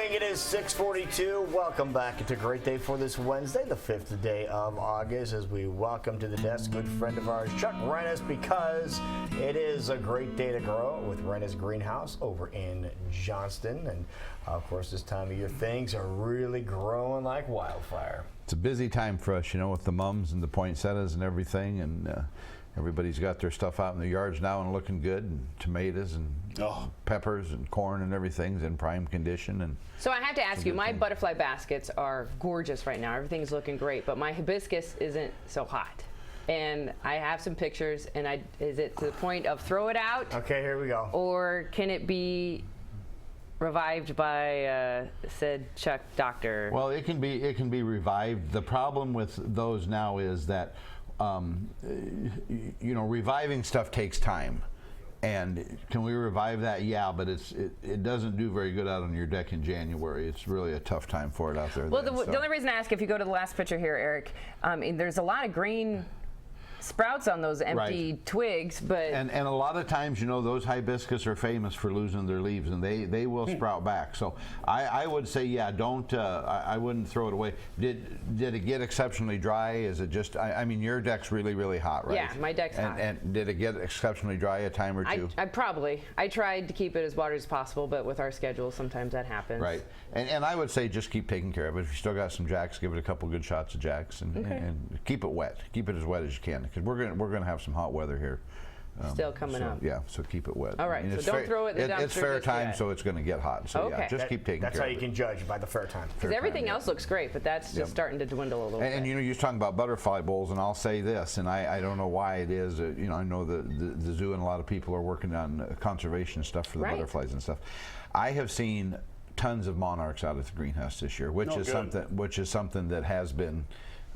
morning. It is 6:42. Welcome back. It's a great day for this Wednesday, the 5th day of August, as we welcome to the desk good friend of ours, Chuck Renes, because it is a great day to grow with Renes Greenhouse over in Johnston. And of course, this time of year, things are really growing like wildfire. It's a busy time for us, you know, with the mums and the poinsettias and everything, and everybody's got their stuff out in the yards now and looking good, and tomatoes and peppers and corn and everything's in prime condition. And so I have to ask you, my butterfly baskets are gorgeous right now. Everything's looking great, but my hibiscus isn't so hot. And I have some pictures, and is it to the point of throw it out? Okay, here we go. Or can it be revived by said Chuck doctor? Well, it can be revived. The problem with those now is that you know, reviving stuff takes time. And can we revive that? Yeah, but it doesn't do very good out on your deck in January. It's really a tough time for it out there. Well, the only reason I ask, if you go to the last picture here, Eric, there's a lot of green sprouts on those empty twigs, but and a lot of times, you know, those hibiscus are famous for losing their leaves, and they will sprout back. So I would say, yeah, don't I wouldn't throw it away. Did it get exceptionally dry? Is it just I mean, your deck's really hot, right? Yeah, my deck's hot. And did it get exceptionally dry a time or two? I tried to keep it as watery as possible, but with our schedule, sometimes that happens. Right, and I would say just keep taking care of it. If you still got some jacks, give it a couple good shots of jacks, and keep it wet. Keep it as wet as you can, because we're gonna have some hot weather here. Still coming up. Yeah, so keep it wet. All right, so don't throw it in the dumpster. It's fair time, yet. So it's going to get hot. So yeah, just keep taking care of it. That's how you can judge, by the fair time. Because everything else looks great, but that's just starting to dwindle a little bit. And you know, you're talking about butterfly bowls, and I'll say this, and I don't know why it is. You know, I know the zoo and a lot of people are working on conservation stuff for the butterflies and stuff. I have seen tons of monarchs out at the greenhouse this year, which is something that has been.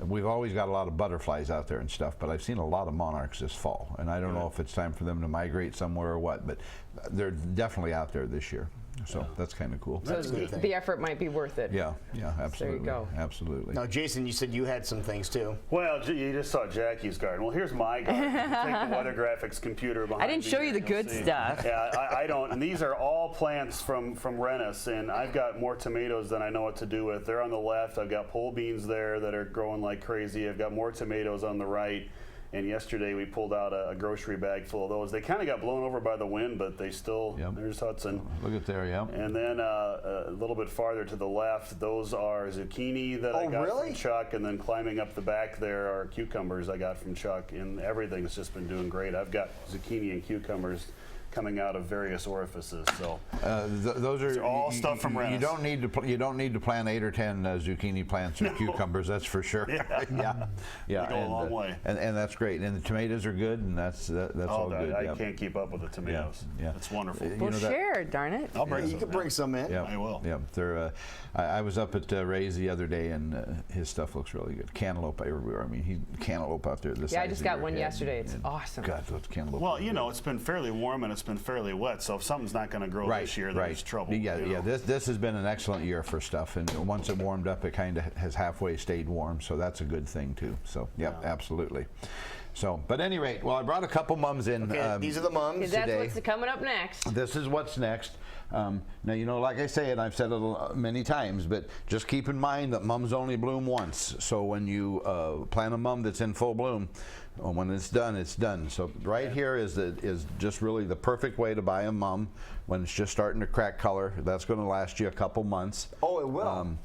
We've always got a lot of butterflies out there and stuff, but I've seen a lot of monarchs this fall, and I don't know if it's time for them to migrate somewhere or what, but they're definitely out there this year. So that's kind of cool. So the effort might be worth it. Yeah, absolutely. There you go. Absolutely. Now, Jason, you said you had some things too. Well, you just saw Jackie's garden. Well, here's my garden. Take the Weather Graphics computer behind me. I didn't show you the good stuff. Yeah, I don't. And these are all plants from Renes, and I've got more tomatoes than I know what to do with. They're on the left. I've got pole beans there that are growing like crazy. I've got more tomatoes on the right. And yesterday we pulled out a grocery bag full of those. They kind of got blown over by the wind, but they still, there's Hudson. Look at there, yeah. And then a little bit farther to the left, those are zucchini that I got from Chuck. And then climbing up the back there are cucumbers I got from Chuck. And everything's just been doing great. I've got zucchini and cucumbers coming out of various orifices. So those are all stuff from Renes. You don't need to plant 8 or 10 zucchini plants or cucumbers. That's for sure. Yeah. They go a long way. And that's great. And the tomatoes are good, and that's all good. I can't keep up with the tomatoes. Yeah. It's wonderful. Well, share, darn it. I'll bring You can bring some in. Yeah. I will. Yeah, they're. I was up at Ray's the other day, and his stuff looks really good. Cantaloupe everywhere. I mean, cantaloupe out there. Yeah, I just got one yesterday. It's awesome. God, those cantaloupe. Well, you know, it's been fairly warm and it's been fairly wet, so if something's not going to grow this year, there's trouble. Yeah. This has been an excellent year for stuff, and once it warmed up, it kind of has halfway stayed warm, so that's a good thing too. So, absolutely. So, but at any rate, well, I brought a couple mums in. Okay, these are the mums today. That's what's coming up next. This is what's next. Now, you know, like I say, and I've said it many times, but just keep in mind that mums only bloom once. So when you plant a mum that's in full bloom, when it's done, it's done. So right here is just really the perfect way to buy a mum when it's just starting to crack color. That's going to last you a couple months. Oh, it will.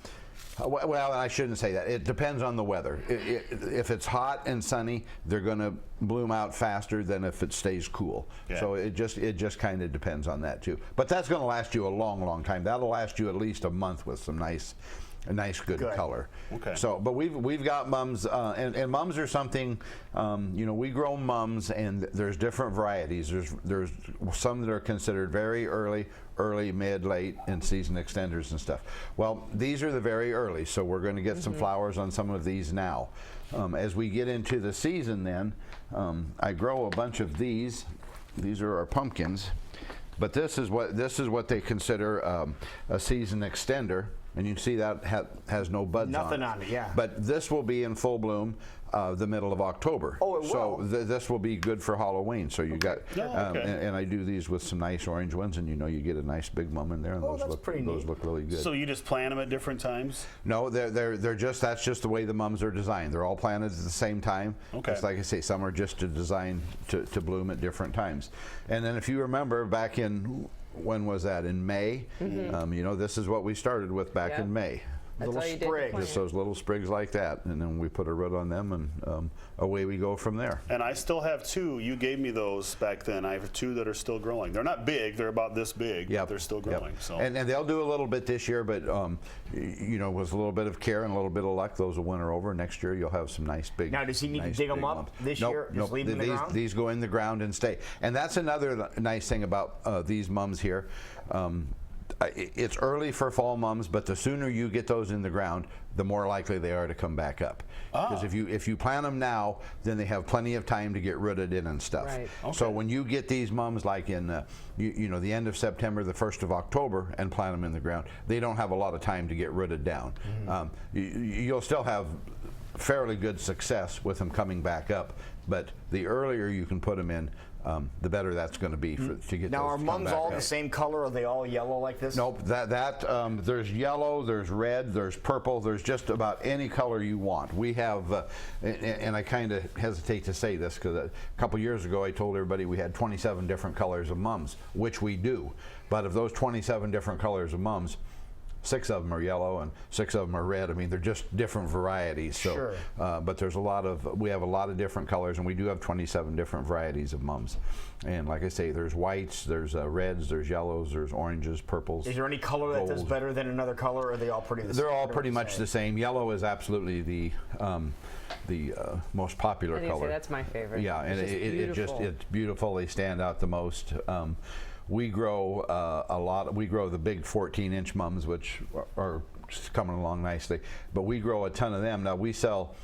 Well, I shouldn't say that. It depends on the weather. If it's hot and sunny, they're going to bloom out faster than if it stays cool. Yeah. So it just kind of depends on that too. But that's going to last you a long time. That'll last you at least a month with some nice good color. Okay. So, but we've got mums, and mums are something. You know, we grow mums, and there's different varieties. There's some that are considered very early, mid, late, and season extenders and stuff. Well, these are the very early, so we're going to get some flowers on some of these now. As we get into the season, then I grow a bunch of these. These are our pumpkins, but this is what they consider a season extender. And you can see that has no buds Nothing on it, yeah. But this will be in full bloom. the middle of October. Oh, it will. So this will be good for Halloween. So you got, okay. and I do these with some nice orange ones, and you get a nice big mum in there, and those that's look pretty neat. really good. So you just plant them at different times? No, they're just, that's just the way the mums are designed. They're all planted at the same time. Okay. It's like I say, some are just designed to bloom at different times. And then if you remember back in, when was that? In May. This is what we started with back in May. That's Little all you did to sprigs. plant. Just those little sprigs like that, and then we put a root on them, and away we go from there. And I still have 2. You gave me those back then. I have 2 that are still growing. They're not big. They're about this big. Yep. But they're still growing. So. And they'll do a little bit this year, but with a little bit of care and a little bit of luck, those will winter over. Next year, you'll have some nice big. Now, does he need to nice dig 'em big up mums. this Nope, year? Just Nope. leave them in the ground? These go in the ground and stay. And that's another nice thing about these mums here. It's early for fall mums, but the sooner you get those in the ground, the more likely they are to come back up. Because if you plant them now, then they have plenty of time to get rooted in and stuff. Right. So when you get these mums like in the end of September, the 1st of October, and plant them in the ground, they don't have a lot of time to get rooted down. You'll still have fairly good success with them coming back up, but the earlier you can put them in, the better that's going to be to get Now, those are to come mums back all up. the same color? Are they all yellow like this? Nope, there's yellow, there's red, there's purple, there's just about any color you want. We have, and I kind of hesitate to say this because a couple years ago I told everybody we had 27 different colors of mums, which we do. But of those 27 different colors of mums, 6 of them are yellow and 6 of them are red. I mean, they're just different varieties. So, Sure. But we have a lot of different colors, and we do have 27 different varieties of mums. And like I say, there's whites, there's reds, there's yellows, there's oranges, purples. Is there any color that does gold. better than another color, or are they all pretty the same? They're all pretty much the same. Yellow is absolutely the most popular I was gonna color. say, that's my favorite. Yeah, and it's beautiful. They stand out the most. We grow a lot. We grow the big 14-inch mums, which are just coming along nicely. But we grow a ton of them. Now we sell.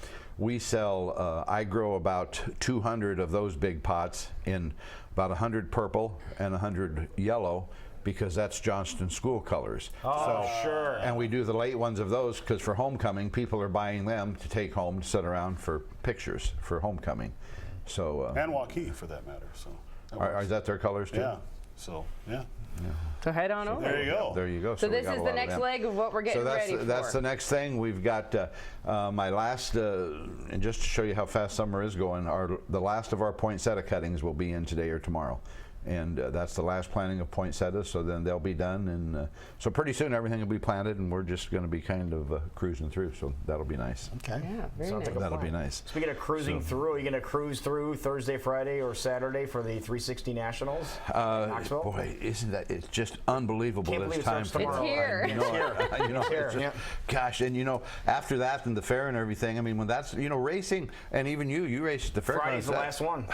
I grow about 200 of those big pots in about 100 purple and 100 yellow, because that's Johnston school colors. Oh, sure. And we do the late ones of those because for homecoming, people are buying them to take home to sit around for pictures for homecoming. So and Waukee, for that matter. So. is that their colors too? Yeah. So, yeah. So head on over. There you go. There you go. So we this got a is lot the of next them. leg of what we're getting So ready for. that's the next thing. We've got my last, and just to show you how fast summer is going, the last of our poinsettia cuttings will be in today or tomorrow. And that's the last planting of poinsettias, so then they'll be done. And so pretty soon everything will be planted, and we're just going to be kind of cruising through, so that'll be nice. Okay. Yeah, very Sounds nice. like a That'll plan. be nice. Speaking of cruising through, are you going to cruise through Thursday, Friday, or Saturday for the 360 Nationals in Knoxville? Boy, isn't that, it's just unbelievable Can't this believe it time. starts tomorrow. It's here. You know, It's here, it's just- yeah. gosh, and after that and the fair and everything, I mean, when that's, racing, and even you race at the fair. Friday's the last one.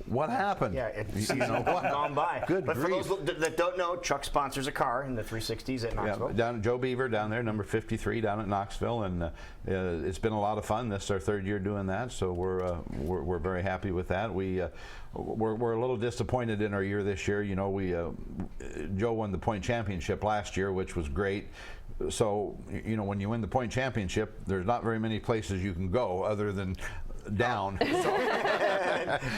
What happened? Yeah, it's gone by. Good but grief. for those that don't know, Chuck sponsors a car in the 360s at Knoxville. Joe Beaver down there, number 53 down at Knoxville, and it's been a lot of fun. This is our 3rd year doing that, so we're very happy with that. We're a little disappointed in our year this year. Joe won the point championship last year, which was great. So when you win the point championship, there's not very many places you can go other than down.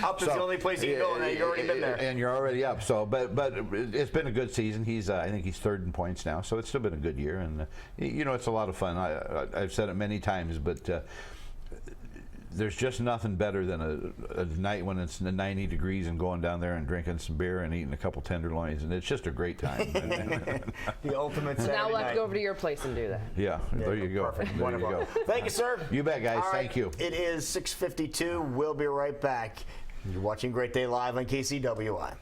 Up is the only place you can go, and you've already been there. And you're already up. So, but it's been a good season. I think he's 3rd in points now. So it's still been a good year, and it's a lot of fun. I've said it many times, but there's just nothing better than a night when it's 90 degrees and going down there and drinking some beer and eating a couple tenderloins, and it's just a great time. The ultimate Saturday Now we'll have night. to go over to your place and do that. Yeah, there you go. Perfect. There Wonderful. you go. Thank you, sir. You bet, guys. All right, Thank you. It is 6:52. We'll be right back. You're watching Great Day Live on KCWI.